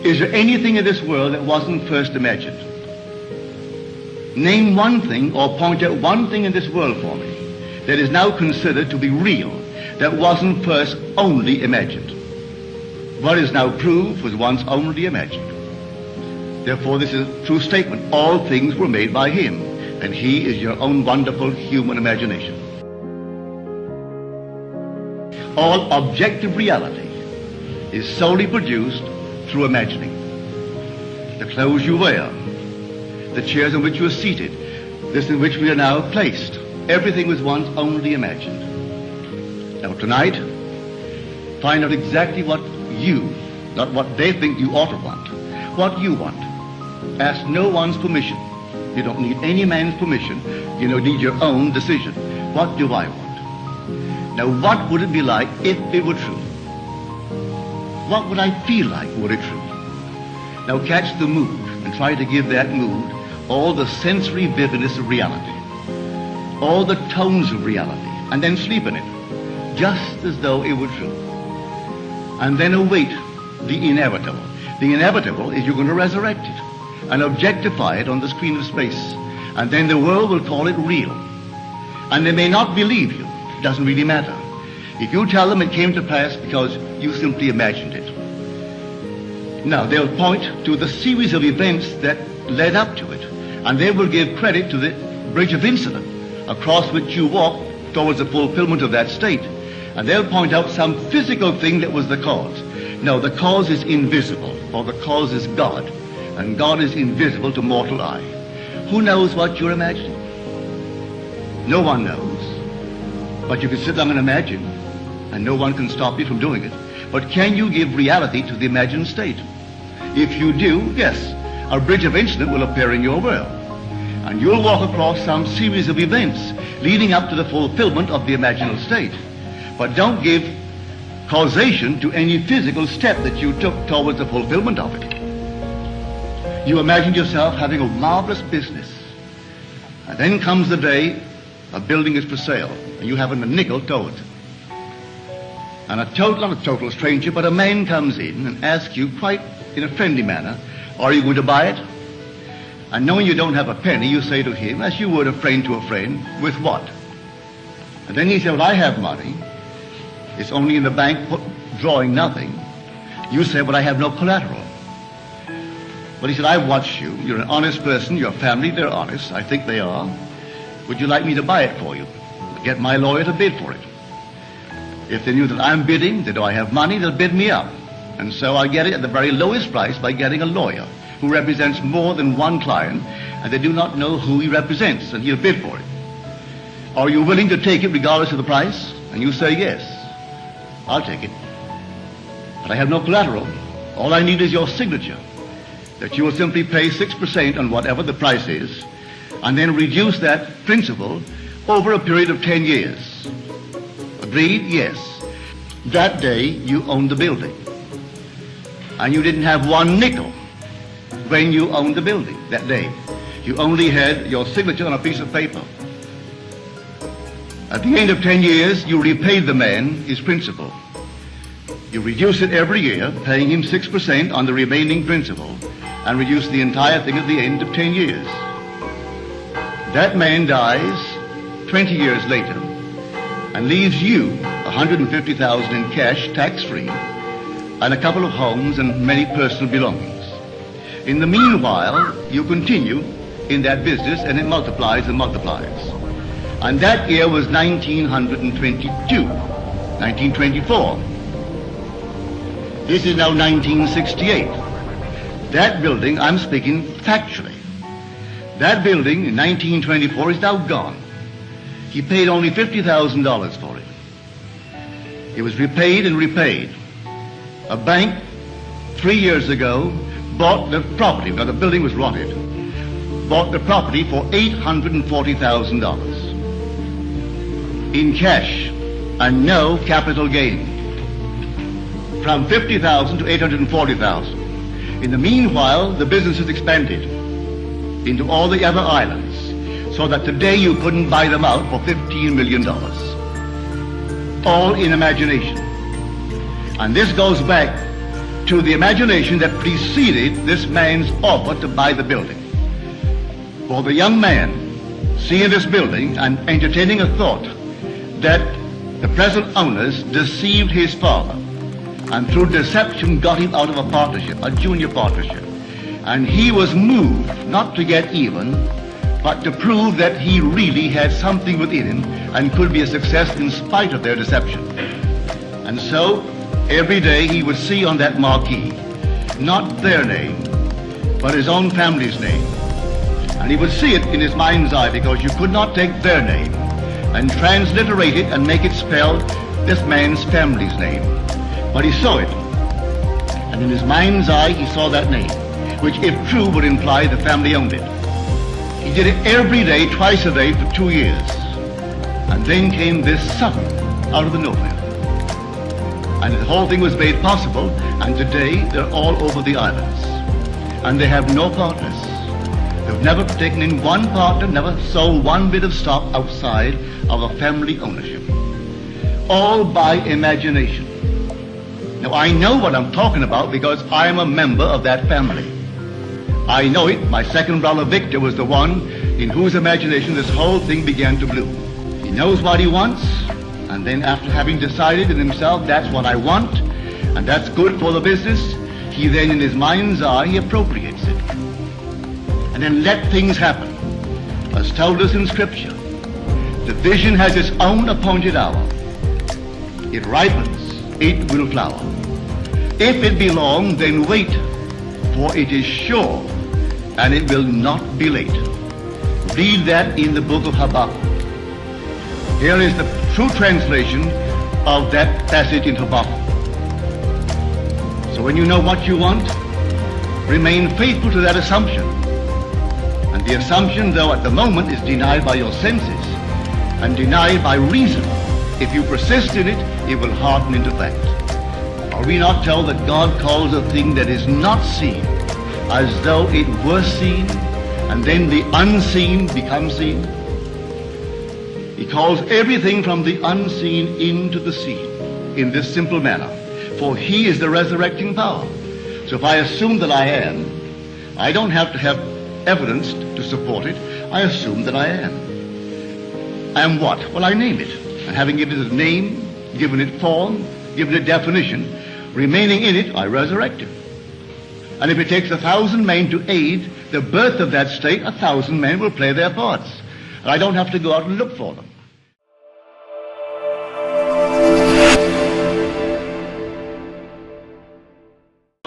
Is there anything in this world that wasn't first imagined? Name one thing or point out one thing in this world for me that is now considered to be real that wasn't first only imagined. What is now proved was once only imagined. Therefore, this is a true statement. All things were made by him, and he is your own wonderful human imagination. All objective reality is solely produced through imagining. The clothes you wear, the chairs in which you are seated, this in which we are now placed, everything was once only imagined. Now tonight, find out exactly what you, not what they think you ought to want, what you want. Ask no one's permission. You don't need any man's permission. You don't need your own decision. What do I want? Now what would it be like if it were true? What would I feel like were it true? Now catch the mood and try to give that mood all the sensory vividness of reality, all the tones of reality, and then sleep in it, just as though it were true. And then await the inevitable. The inevitable is you're going to resurrect it and objectify it on the screen of space. And then the world will call it real. And they may not believe you. It doesn't really matter. If you tell them it came to pass because you simply imagined it. Now, they'll point to the series of events that led up to it. And they will give credit to the bridge of incident across which you walk towards the fulfillment of that state. And they'll point out some physical thing that was the cause. No, the cause is invisible, for the cause is God. And God is invisible to mortal eye. Who knows what you're imagining? No one knows. But you can sit down and imagine, and no one can stop you from doing it. But can you give reality to the imagined state? If you do, yes, a bridge of incident will appear in your world. And you'll walk across some series of events leading up to the fulfillment of the imaginal state. But don't give causation to any physical step that you took towards the fulfillment of it. You imagined yourself having a marvelous business. And then comes the day a building is for sale, and you haven't a nickel towards it. And not a total stranger, but a man comes in and asks you quite in a friendly manner, are you going to buy it? And knowing you don't have a penny, you say to him, as you would a friend to a friend, with what? And then he said, well, I have money. It's only in the bank drawing nothing. You say, well, I have no collateral. But he said, I've watched you. You're an honest person. Your family, they're honest. I think they are. Would you like me to buy it for you? Get my lawyer to bid for it. If they knew that I'm bidding, that I have money, they'll bid me up. And so I get it at the very lowest price by getting a lawyer who represents more than one client, and they do not know who he represents, and he'll bid for it. Are you willing to take it regardless of the price? And you say, yes, I'll take it. But I have no collateral. All I need is your signature, that you will simply pay 6% on whatever the price is, and then reduce that principal over a period of 10 years. Agreed? Yes. That day, you owned the building. And you didn't have one nickel when you owned the building that day. You only had your signature on a piece of paper. At the end of 10 years, you repaid the man his principal. You reduce it every year, paying him 6% on the remaining principal, and reduce the entire thing at the end of 10 years. That man dies 20 years later and leaves you $150,000 in cash, tax-free, and a couple of homes and many personal belongings. In the meanwhile, you continue in that business, and it multiplies and multiplies. And that year was 1922, 1924. This is now 1968. That building, I'm speaking factually, that building in 1924 is now gone. He paid only $50,000 for it. It was repaid and repaid. A bank 3 years ago bought the property, now the building was rotted, bought the property for $840,000 in cash and no capital gain, from $50,000 to $840,000. In the meanwhile, the business has expanded into all the other islands, so that today you couldn't buy them out for $15 million. All in imagination. And this goes back to the imagination that preceded this man's offer to buy the building. For the young man, seeing this building and entertaining a thought that the present owners deceived his father and through deception got him out of a partnership, a junior partnership. And he was moved not to get even, but to prove that he really had something within him and could be a success in spite of their deception. And so, every day he would see on that marquee, not their name, but his own family's name. And he would see it in his mind's eye because you could not take their name and transliterate it and make it spell this man's family's name. But he saw it. And in his mind's eye, he saw that name, which if true would imply the family owned it. He did it every day, twice a day for 2 years. And then came this sudden, out of the nowhere. And the whole thing was made possible, and today they're all over the islands. And they have no partners. They've never taken in one partner, never sold one bit of stock outside of a family ownership. All by imagination. Now I know what I'm talking about because I am a member of that family. I know it. My second brother Victor was the one in whose imagination this whole thing began to bloom. He knows what he wants, and then after having decided in himself that's what I want, and that's good for the business, he then in his mind's eye, he appropriates it. And then let things happen. As told us in Scripture, the vision has its own appointed hour. It ripens, it will flower. If it be long, then wait, for it is sure, and it will not be late. Read that in the book of Habakkuk. Here is the true translation of that passage in Habakkuk. So when you know what you want, remain faithful to that assumption. And the assumption, though at the moment is denied by your senses and denied by reason, if you persist in it, it will harden into fact. Are we not told that God calls a thing that is not seen as though it were seen, and then the unseen becomes seen? He calls everything from the unseen into the seen in this simple manner, for he is the resurrecting power. So if I assume that I am, I don't have to have evidence to support it. I assume that I am. I am what? Well, I name it. And having given it a name, given it form, given it definition, remaining in it, I resurrect it. And if it takes 1,000 men to aid the birth of that state, 1,000 men will play their parts. And I don't have to go out and look for them.